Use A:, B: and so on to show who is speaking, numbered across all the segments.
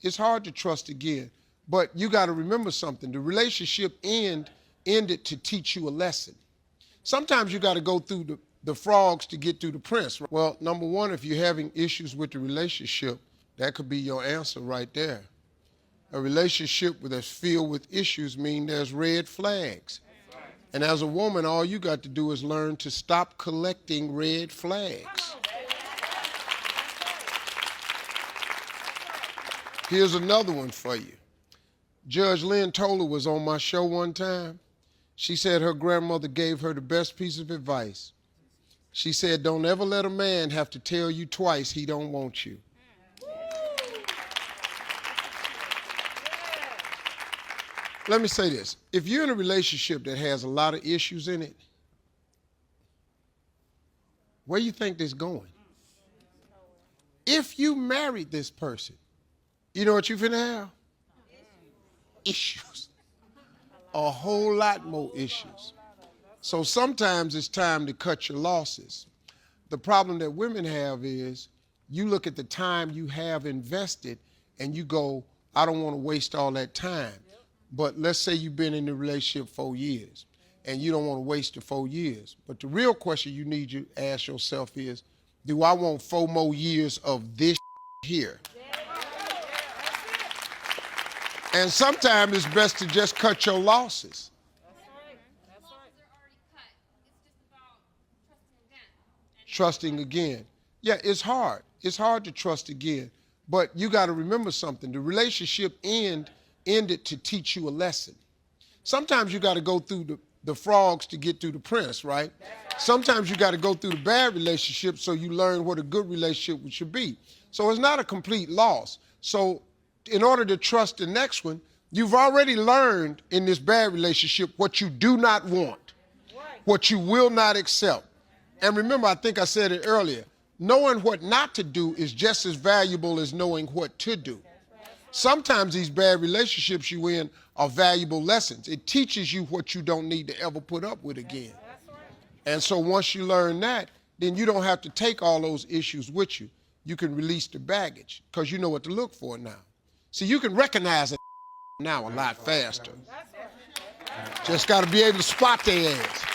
A: It's hard to trust again. But you got to remember something. The relationship ended to teach you a lesson. Sometimes you got to go through the frogs to get through the prince. Well, number one, if you're having issues with the relationship, that could be your answer right there. A relationship that's filled with issues means there's red flags. And as a woman, all you got to do is learn to stop collecting red flags. Here's another one for you. Judge Lynn Toler was on my show one time. She said her grandmother gave her the best piece of advice. She said, don't ever let a man have to tell you twice he don't want you. Let me say this. If you're in a relationship that has a lot of issues in it, where do you think this is going? If you married this person, you know what you're finna have? Issues. A whole lot more issues. So sometimes it's time to cut your losses. The problem that women have is you look at the time you have invested and you go, I don't want to waste all that time. But let's say you've been in the relationship 4 years and you don't want to waste the 4 years. But the real question you need to ask yourself is, do I want 4 more years of this here? And sometimes it's best to just cut your losses. Trusting again. Yeah, it's hard. It's hard to trust again. But you got to remember something. The relationship ended to teach you a lesson. Sometimes you got to go through the frogs to get through the prince, right? Sometimes you got to go through the bad relationship so you learn what a good relationship should be. So it's not a complete loss. So in order to trust the next one, you've already learned in this bad relationship what you do not want, what you will not accept. And remember, I think I said it earlier, knowing what not to do is just as valuable as knowing what to do. Sometimes these bad relationships you in are valuable lessons. It teaches you what you don't need to ever put up with again. And so once you learn that, then you don't have to take all those issues with you. You can release the baggage because you know what to look for now. See, you can recognize it now a lot faster. Just got to be able to spot their ass.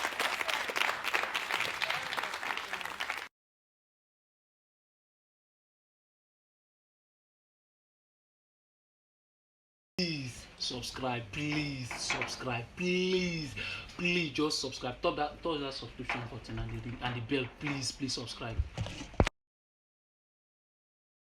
B: Please subscribe, please subscribe, please just subscribe. Touch that subscription button and the bell, please subscribe.